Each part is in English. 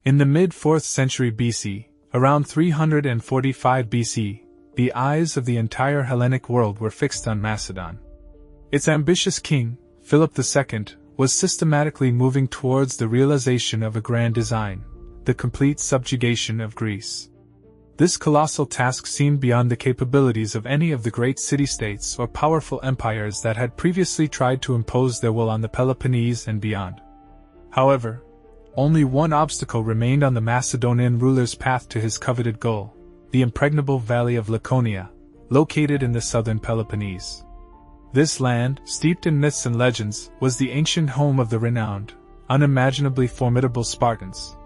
In the mid-4th century BC, around 345 BC, the eyes of the entire Hellenic world were fixed on Macedon. Its ambitious king, Philip II, was systematically moving towards the realization of a grand design, the complete subjugation of Greece. This colossal task seemed beyond the capabilities of any of the great city-states or powerful empires that had previously tried to impose their will on the Peloponnese and beyond. However, only one obstacle remained on the Macedonian ruler's path to his coveted goal: the impregnable valley of Laconia, located in the southern Peloponnese. This land, steeped in myths and legends, was the ancient home of the renowned, unimaginably formidable Spartans.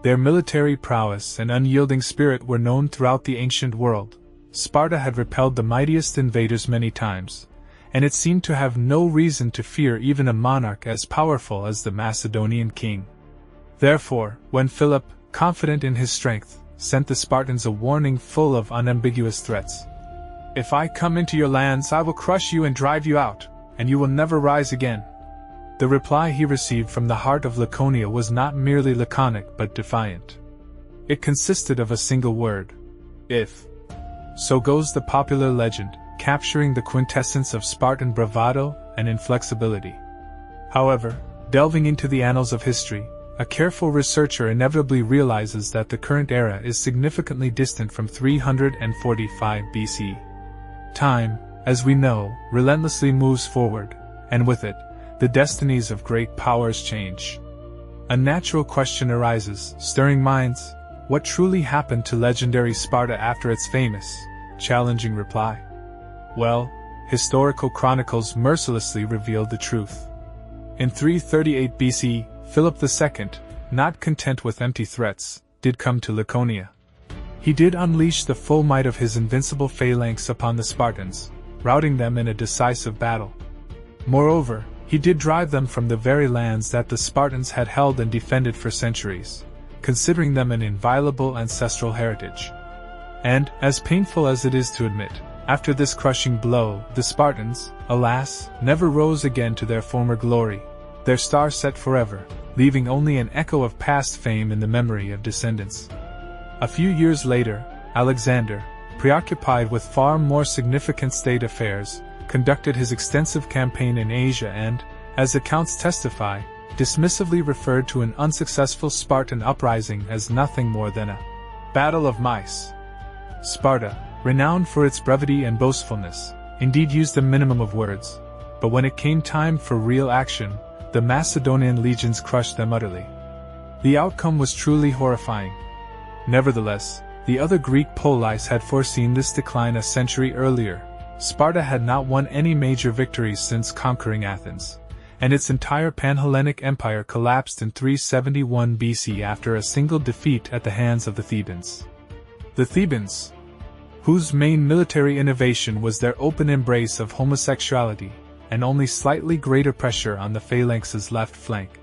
Their military prowess and unyielding spirit were known throughout the ancient world. Sparta had repelled the mightiest invaders many times, and it seemed to have no reason to fear even a monarch as powerful as the Macedonian king. Therefore, when Philip, confident in his strength, sent the Spartans a warning full of unambiguous threats: "If I come into your lands, I will crush you and drive you out, and you will never rise again," the reply he received from the heart of Laconia was not merely laconic but defiant. It consisted of a single word: if. So goes the popular legend, capturing the quintessence of Spartan bravado and inflexibility. However, delving into the annals of history, a careful researcher inevitably realizes that the current era is significantly distant from 345 BC. Time, as we know, relentlessly moves forward, and with it, the destinies of great powers change. A natural question arises, stirring minds: what truly happened to legendary Sparta after its famous, challenging reply? Well, historical chronicles mercilessly revealed the truth. In 338 BC, Philip II, not content with empty threats, did come to Laconia. He did unleash the full might of his invincible phalanx upon the Spartans, routing them in a decisive battle. Moreover, he did drive them from the very lands that the Spartans had held and defended for centuries, considering them an inviolable ancestral heritage. And, as painful as it is to admit, after this crushing blow, the Spartans, alas, never rose again to their former glory, their star set forever, leaving only an echo of past fame in the memory of descendants. A few years later, Alexander, preoccupied with far more significant state affairs, conducted his extensive campaign in Asia and, as accounts testify, dismissively referred to an unsuccessful Spartan uprising as nothing more than a battle of mice. Sparta, renowned for its brevity and boastfulness, indeed used a minimum of words, but when it came time for real action, the Macedonian legions crushed them utterly. The outcome was truly horrifying. Nevertheless, the other Greek polis had foreseen this decline a century earlier. Sparta had not won any major victories since conquering Athens, and its entire Panhellenic Empire collapsed in 371 BC after a single defeat at the hands of the Thebans. The Thebans, whose main military innovation was their open embrace of homosexuality, and only slightly greater pressure on the phalanx's left flank.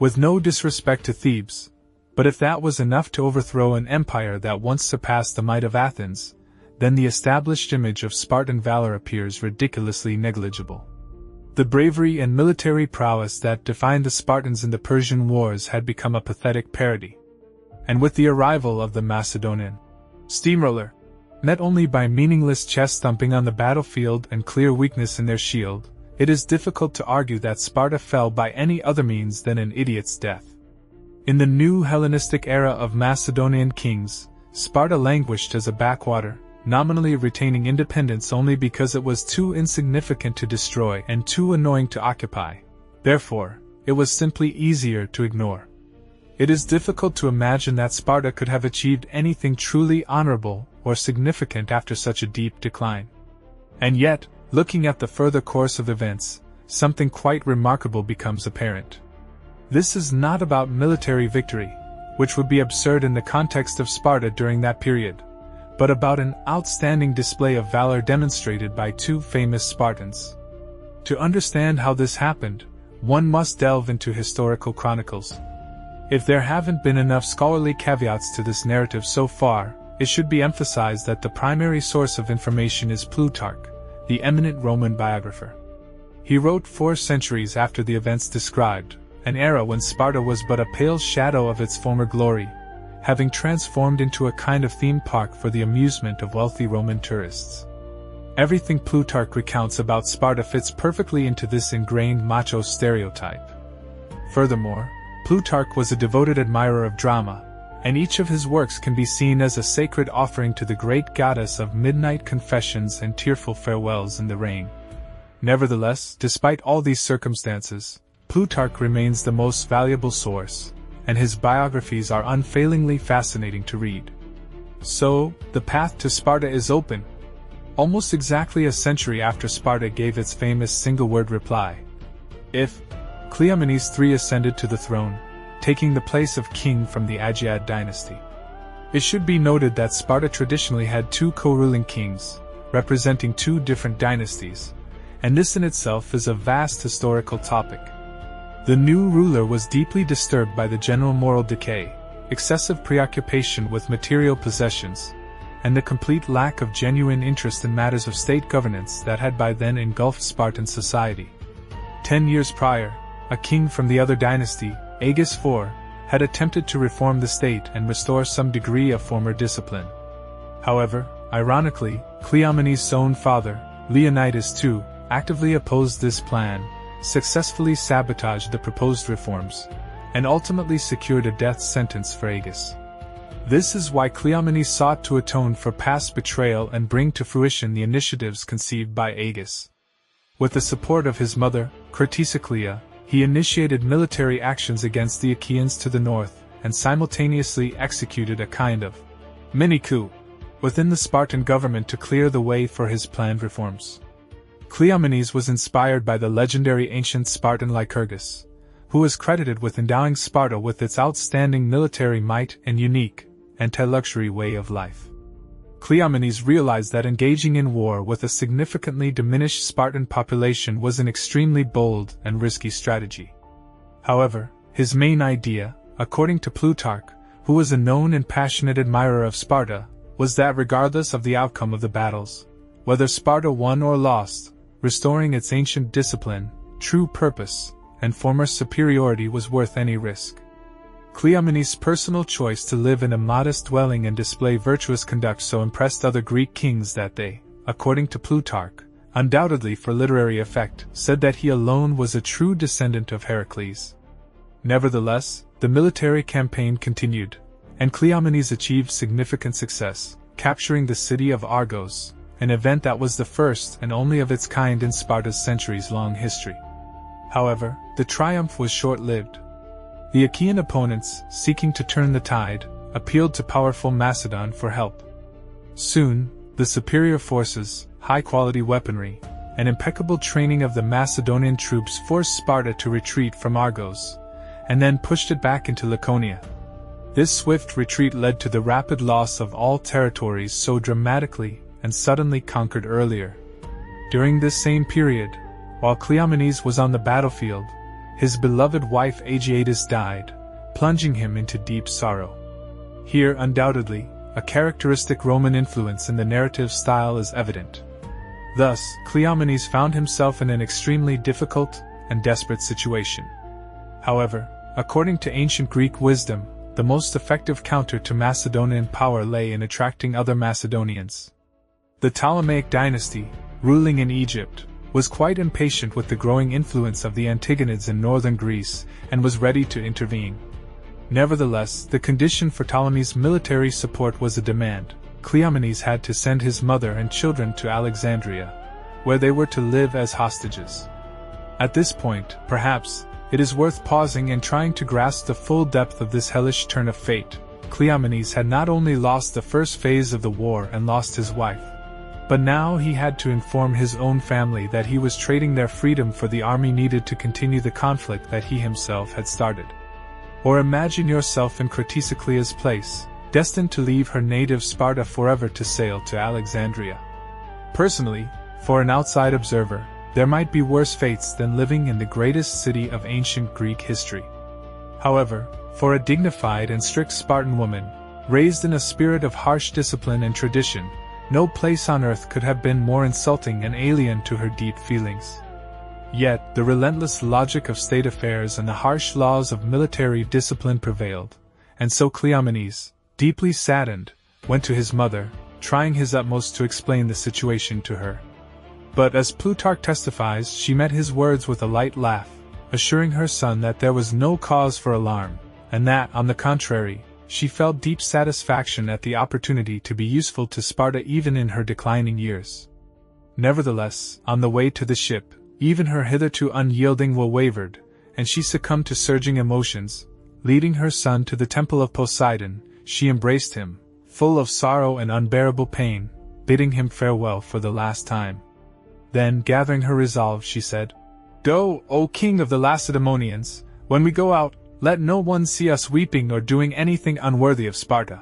With no disrespect to Thebes, but if that was enough to overthrow an empire that once surpassed the might of Athens, then the established image of Spartan valor appears ridiculously negligible. The bravery and military prowess that defined the Spartans in the Persian Wars had become a pathetic parody. And with the arrival of the Macedonian steamroller, met only by meaningless chest thumping on the battlefield and clear weakness in their shield, it is difficult to argue that Sparta fell by any other means than an idiot's death. In the new Hellenistic era of Macedonian kings, Sparta languished as a backwater, nominally retaining independence only because it was too insignificant to destroy and too annoying to occupy. Therefore, it was simply easier to ignore. It is difficult to imagine that Sparta could have achieved anything truly honorable or significant after such a deep decline. And yet, looking at the further course of events, something quite remarkable becomes apparent. This is not about military victory, which would be absurd in the context of Sparta during that period, but about an outstanding display of valor demonstrated by two famous Spartans. To understand how this happened, one must delve into historical chronicles. If there haven't been enough scholarly caveats to this narrative so far, it should be emphasized that the primary source of information is Plutarch, the eminent Roman biographer. He wrote 4 centuries after the events described, an era when Sparta was but a pale shadow of its former glory, having transformed into a kind of theme park for the amusement of wealthy Roman tourists. Everything Plutarch recounts about Sparta fits perfectly into this ingrained macho stereotype. Furthermore, Plutarch was a devoted admirer of drama, and each of his works can be seen as a sacred offering to the great goddess of midnight confessions and tearful farewells in the rain. Nevertheless, despite all these circumstances, Plutarch remains the most valuable source, and his biographies are unfailingly fascinating to read. So, the path to Sparta is open. Almost exactly a century after Sparta gave its famous single-word reply, "If," Cleomenes III ascended to the throne, taking the place of king from the Agiad dynasty. It should be noted that Sparta traditionally had two co-ruling kings, representing two different dynasties, and this in itself is a vast historical topic. The new ruler was deeply disturbed by the general moral decay, excessive preoccupation with material possessions, and the complete lack of genuine interest in matters of state governance that had by then engulfed Spartan society. 10 years prior, a king from the other dynasty, Agis IV, had attempted to reform the state and restore some degree of former discipline. However, ironically, Cleomenes' own father, Leonidas II, actively opposed this plan, successfully sabotaged the proposed reforms, and ultimately secured a death sentence for Agis. This is why Cleomenes sought to atone for past betrayal and bring to fruition the initiatives conceived by Agis. With the support of his mother, Cratesiclea, he initiated military actions against the Achaeans to the north, and simultaneously executed a kind of mini-coup within the Spartan government to clear the way for his planned reforms. Cleomenes was inspired by the legendary ancient Spartan Lycurgus, who was credited with endowing Sparta with its outstanding military might and unique, anti-luxury way of life. Cleomenes realized that engaging in war with a significantly diminished Spartan population was an extremely bold and risky strategy. However, his main idea, according to Plutarch, who was a known and passionate admirer of Sparta, was that regardless of the outcome of the battles, whether Sparta won or lost, restoring its ancient discipline, true purpose, and former superiority was worth any risk. Cleomenes' personal choice to live in a modest dwelling and display virtuous conduct so impressed other Greek kings that they, according to Plutarch, undoubtedly for literary effect, said that he alone was a true descendant of Heracles. Nevertheless, the military campaign continued, and Cleomenes achieved significant success, capturing the city of Argos, an event that was the first and only of its kind in Sparta's centuries-long history. However, the triumph was short-lived. The Achaean opponents, seeking to turn the tide, appealed to powerful Macedon for help. Soon, the superior forces, high-quality weaponry, and impeccable training of the Macedonian troops forced Sparta to retreat from Argos, and then pushed it back into Laconia. This swift retreat led to the rapid loss of all territories so dramatically and suddenly conquered earlier. During this same period, while Cleomenes was on the battlefield, his beloved wife Aegiatis died, plunging him into deep sorrow. Here, undoubtedly, a characteristic Roman influence in the narrative style is evident. Thus, Cleomenes found himself in an extremely difficult and desperate situation. However, according to ancient Greek wisdom, the most effective counter to Macedonian power lay in attracting other Macedonians. The Ptolemaic dynasty, ruling in Egypt, was quite impatient with the growing influence of the Antigonids in northern Greece and was ready to intervene. Nevertheless, the condition for Ptolemy's military support was a demand. Cleomenes had to send his mother and children to Alexandria, where they were to live as hostages. At this point, perhaps, it is worth pausing and trying to grasp the full depth of this hellish turn of fate. Cleomenes had not only lost the first phase of the war and lost his wife, but now he had to inform his own family that he was trading their freedom for the army needed to continue the conflict that he himself had started. Or imagine yourself in Cratesiclea's place, destined to leave her native Sparta forever to sail to Alexandria. Personally, for an outside observer, there might be worse fates than living in the greatest city of ancient Greek history. However, for a dignified and strict Spartan woman, raised in a spirit of harsh discipline and tradition, no place on earth could have been more insulting and alien to her deep feelings. Yet, the relentless logic of state affairs and the harsh laws of military discipline prevailed, and so Cleomenes, deeply saddened, went to his mother, trying his utmost to explain the situation to her. But as Plutarch testifies, she met his words with a light laugh, assuring her son that there was no cause for alarm, and that, on the contrary, she felt deep satisfaction at the opportunity to be useful to Sparta even in her declining years. Nevertheless, on the way to the ship, even her hitherto unyielding will wavered, and she succumbed to surging emotions. Leading her son to the temple of Poseidon, she embraced him, full of sorrow and unbearable pain, bidding him farewell for the last time. Then, gathering her resolve, she said, "Go, O king of the Lacedaemonians, when we go out, let no one see us weeping or doing anything unworthy of Sparta.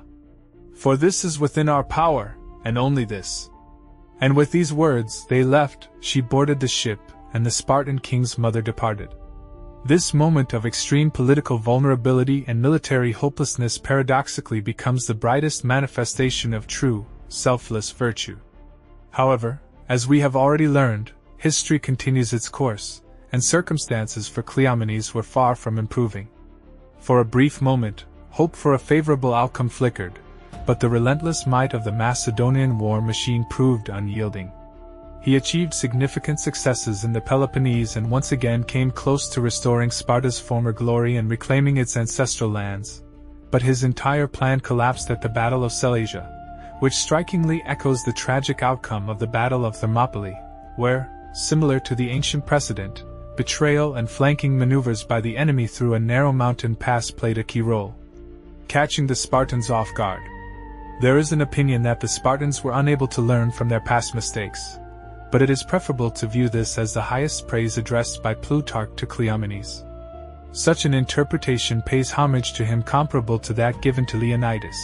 For this is within our power, and only this." And with these words they left, she boarded the ship, and the Spartan king's mother departed. This moment of extreme political vulnerability and military hopelessness paradoxically becomes the brightest manifestation of true, selfless virtue. However, as we have already learned, history continues its course, and circumstances for Cleomenes were far from improving. For a brief moment, hope for a favorable outcome flickered, but the relentless might of the Macedonian war machine proved unyielding. He achieved significant successes in the Peloponnese and once again came close to restoring Sparta's former glory and reclaiming its ancestral lands. But his entire plan collapsed at the Battle of Sellasia, which strikingly echoes the tragic outcome of the Battle of Thermopylae, where, similar to the ancient precedent, betrayal and flanking maneuvers by the enemy through a narrow mountain pass played a key role, catching the Spartans off guard. There is an opinion that the Spartans were unable to learn from their past mistakes, but it is preferable to view this as the highest praise addressed by Plutarch to Cleomenes. Such an interpretation pays homage to him comparable to that given to Leonidas,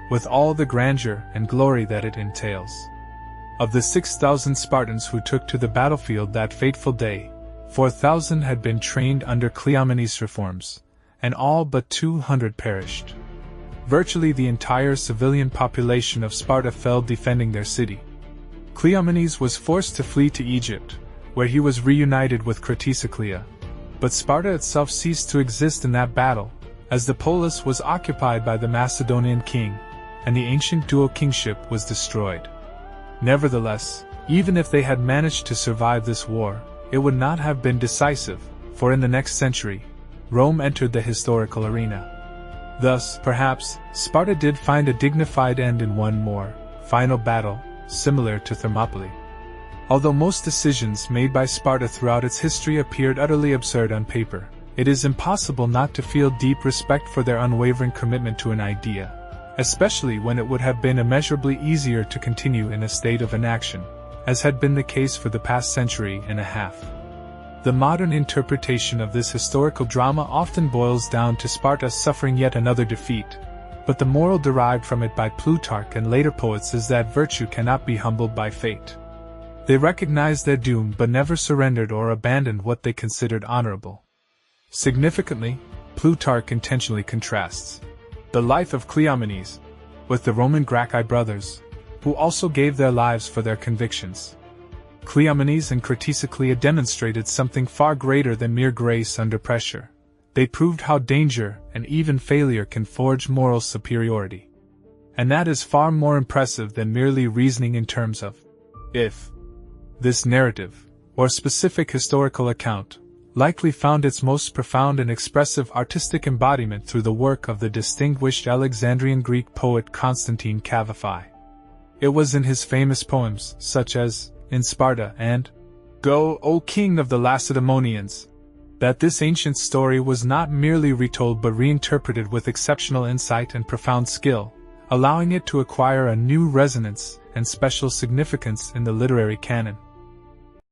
with all the grandeur and glory that it entails. Of the 6,000 Spartans who took to the battlefield that fateful day, 4,000 had been trained under Cleomenes' reforms, and all but 200 perished. Virtually the entire civilian population of Sparta fell defending their city. Cleomenes was forced to flee to Egypt, where he was reunited with Cratesiclea, but Sparta itself ceased to exist in that battle, as the polis was occupied by the Macedonian king, and the ancient dual kingship was destroyed. Nevertheless, even if they had managed to survive this war, it would not have been decisive, for in the next century, Rome entered the historical arena. Thus, perhaps, Sparta did find a dignified end in one more final battle, similar to Thermopylae. Although most decisions made by Sparta throughout its history appeared utterly absurd on paper, it is impossible not to feel deep respect for their unwavering commitment to an idea, especially when it would have been immeasurably easier to continue in a state of inaction, as had been the case for the past century and a half. The modern interpretation of this historical drama often boils down to Sparta suffering yet another defeat, but the moral derived from it by Plutarch and later poets is that virtue cannot be humbled by fate. They recognized their doom but never surrendered or abandoned what they considered honorable. Significantly, Plutarch intentionally contrasts the life of Cleomenes with the Roman Gracchi brothers, who also gave their lives for their convictions. Cleomenes and Cratesiclea demonstrated something far greater than mere grace under pressure. They proved how danger and even failure can forge moral superiority. And that is far more impressive than merely reasoning in terms of if. This narrative, or specific historical account, likely found its most profound and expressive artistic embodiment through the work of the distinguished Alexandrian Greek poet Constantine Cavafy. It was in his famous poems, such as In Sparta and Go, O King of the Lacedaemonians, that this ancient story was not merely retold but reinterpreted with exceptional insight and profound skill, allowing it to acquire a new resonance and special significance in the literary canon.